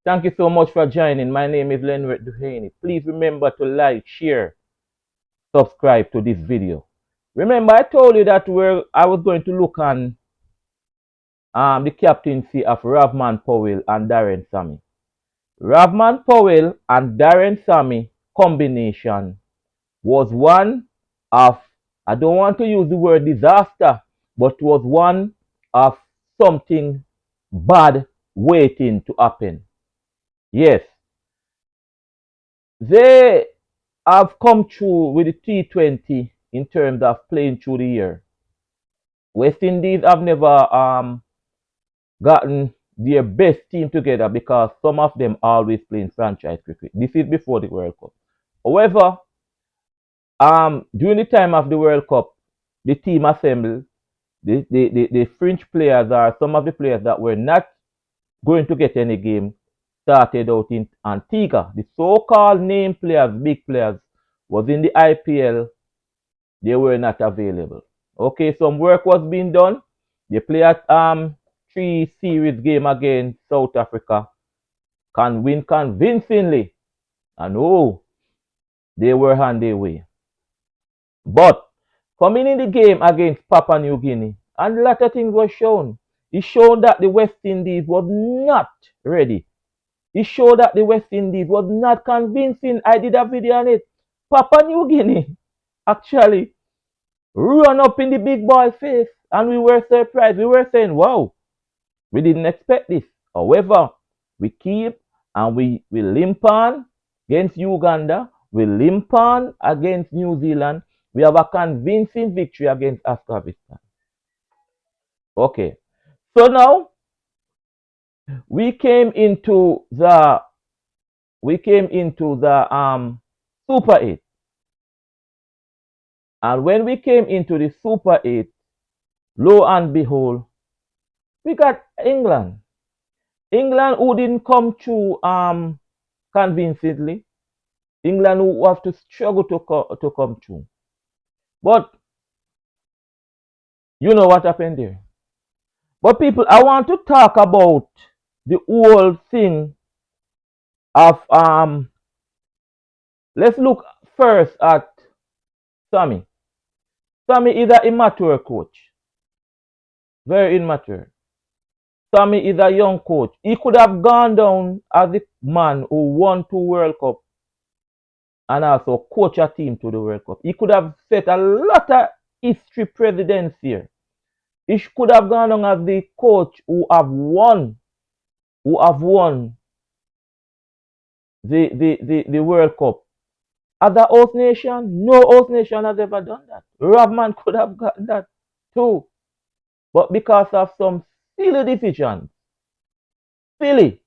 Thank you so much for joining. My name is Lenwet Duhaney. Please remember to like, share, subscribe to this video. Remember, I told you that I was going to look on the captaincy of Rovman Powell and Darren Sammy. Rovman Powell and Darren Sammy combination was one of, I don't want to use the word disaster, but was one of something bad waiting to happen. Yes, they have come through with the T20 in terms of playing through the year. West Indies have never gotten their best team together because some of them always playing franchise cricket. This is before the World Cup. However, during the time of the World Cup, the team assembled, the fringe players are some of the players that were not going to get any game started out in Antigua. The so-called name players, big players, was in the IPL. They were not available. Okay, some work was being done. They played 3 series game against South Africa. Can win convincingly. And they were on their way. But coming in the game against Papua New Guinea, and a lot of things were shown. It showed that the West Indies was not ready. It showed that the West Indies was not convincing. I did a video on it. Papua New Guinea actually run up in the big boy face, and we were surprised. We were saying, wow, we didn't expect this. However, we keep and we limp on against Uganda. We limp on against New Zealand. We have a convincing victory against Afghanistan. Okay. So now we came into the Super 8. And when we came into the Super 8, lo and behold, we got England. England who didn't come through convincingly. England who have to struggle to come through. But you know what happened there. But people, I want to talk about the whole thing of let's look first at Sammy. Sammy is an immature coach. Very immature. Sammy is a young coach. He could have gone down as the man who won 2 World Cup and also coach a team to the World Cup. He could have set a lot of history precedents here. He could have gone down as the coach who have won the World Cup. As a host nation, no host nation has ever done that. Rovman could have gotten that too. But because of some silly decisions, and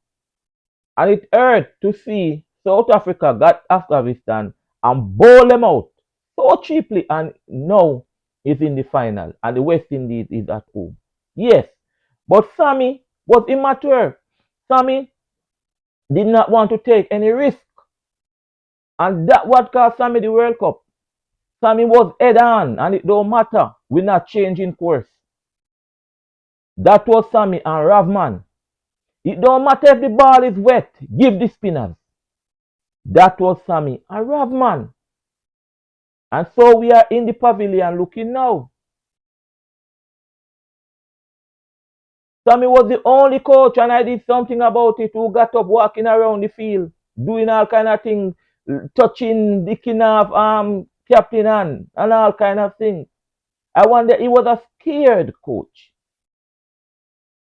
it hurt to see South Africa got Afghanistan and bowl them out so cheaply, and now is in the final, and the West Indies is at home. Yes, but Sammy was immature. Sammy did not want to take any risk, and that what cost Sammy the World Cup. Sammy was head on, and it don't matter. We're not changing course. That was Sammy and Rovman. It don't matter if the ball is wet. Give the spinners. That was Sammy and Rovman. And so we are in the pavilion looking now. Sammy was the only coach, and I did something about it, who got up walking around the field, doing all kind of things, touching the of captain hand and all kind of things. I wonder, he was a scared coach.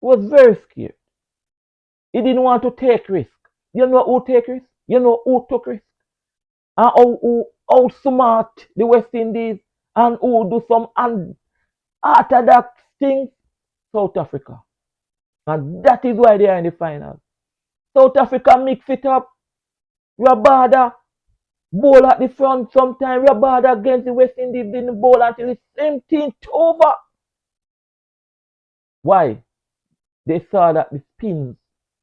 He was very scared. He didn't want to take risk. You know who take risk? You know who took risk? And how smart the West Indies, and who do some unorthodox things? South Africa. And that is why they are in the final. South Africa mix it up. Rabada bowl at the front sometime. Rabada against the West Indies didn't bowl until the same thing over. Why? They saw that the spins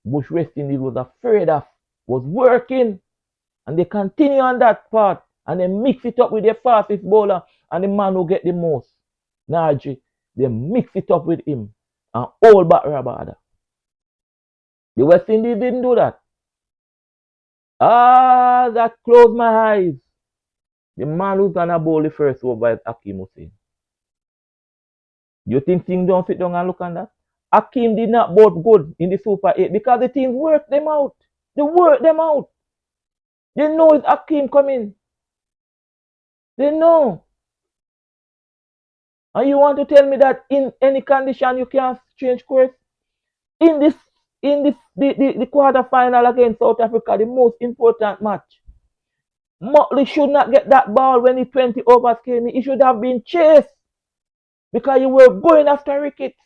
which West Indies was afraid of was working. And they continue on that part. And they mix it up with their fastest bowler. And the man who get the most, Naji, they mix it up with him. And hold back Rabada. The West Indies didn't do that. Ah, that closed my eyes. The man who's gonna bowl the first over is Hakeem Hussein. You think things don't sit down and look on that? Hakeem did not bowl good in the Super 8 because the team worked them out. They worked them out. They know it's Hakeem coming. They know. And you want to tell me that in any condition you can't change course? In this the quarter final against South Africa, the most important match. Motley should not get that ball when the 20 overs came in. He should have been chased because you were going after Ricketts.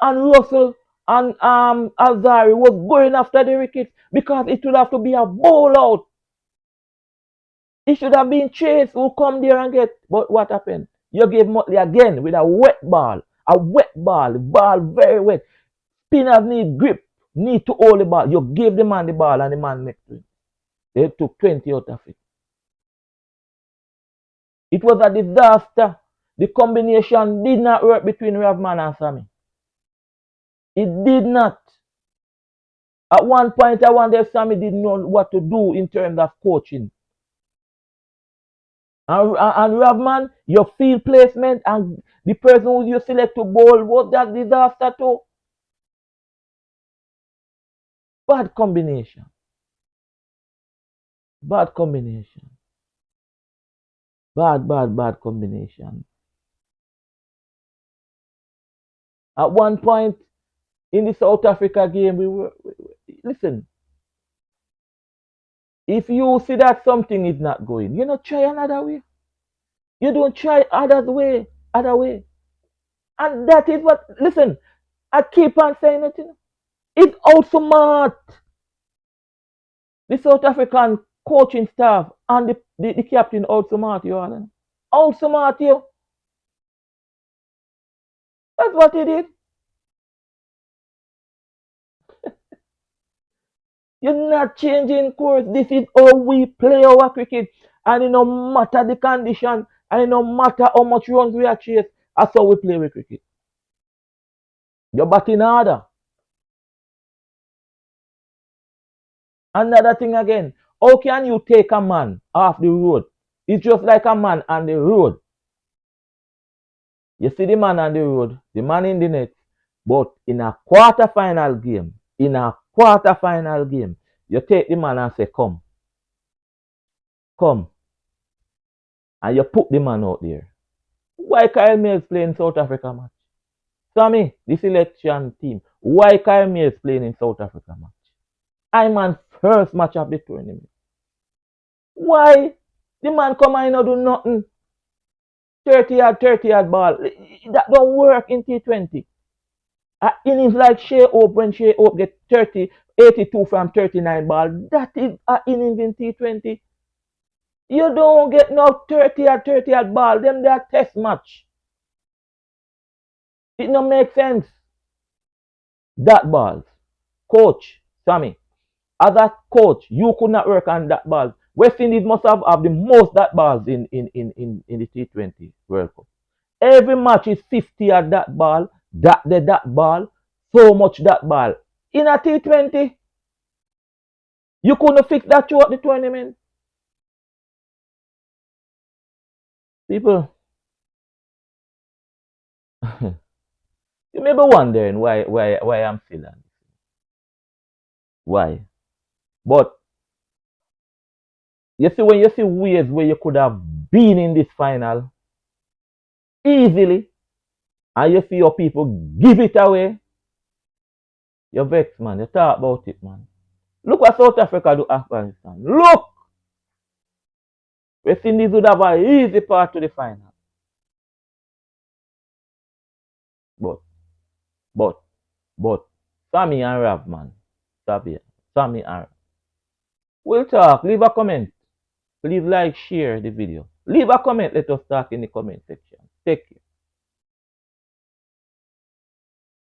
And Russell and Alzari was going after the Ricketts because it would have to be a bowl out. It should have been chased who come there and get. But what happened? You gave Motley again with a wet ball. A wet ball. The ball very wet. Spinners need grip. Need to hold the ball. You gave the man the ball and the man next to him. They took 20 out of it. It was a disaster. The combination did not work between Rovman and Sammy. It did not. At one point, I wonder if Sammy didn't know what to do in terms of coaching. And Rovman, your field placement and the person who you select to bowl was that disaster too. Bad combination. Bad combination. Bad combination. At one point in the South Africa game, listen. If you see that something is not going, you don't try another way. You don't try other way. And that is what, listen, I keep on saying it. It's outsmart the South African coaching staff and the captain outsmart you, Alan. Outsmart you. That's what he did. You're not changing course. This is how we play our cricket. And it no matter the condition, and it no matter how much runs we are chased, that's how we play with cricket. You're batting harder. Another thing again, how can you take a man off the road? It's just like a man on the road. You see the man on the road, the man in the net, but in a quarter-final game, you take the man and say, come, and you put the man out there. Why Kyle Mills playing South Africa match? Sammy, the selection team, why Kyle Mills playing in South Africa match? I'm on first match of the tournament. Why? The man come and do nothing. 30-yard ball. That don't work in T20. Innings like Shea Hope when Shea Hope get 82 from 39 ball. That is an innings in T20. You don't get no 30-yard ball. Them they are test match. It don't make sense. That balls. Coach, Sammy, as a coach, you could not work on that ball. West Indies must have the most that balls in the T20 World Cup. Every match is 50 at that ball, that ball, so much that ball. In a T20, you couldn't fix that throughout the tournament. People, you may be wondering why I'm still on this. Why? But you see, when you see ways where you could have been in this final easily, and you see your people give it away, you're vexed, man. You talk about it, man. Look what South Africa do Afghanistan. Look! West Indies would have an easy path to the final. But, Sammy and Rovman, Sammy and we'll talk. Leave a comment. Please like, share the video. Leave a comment. Let us talk in the comment section. Take care.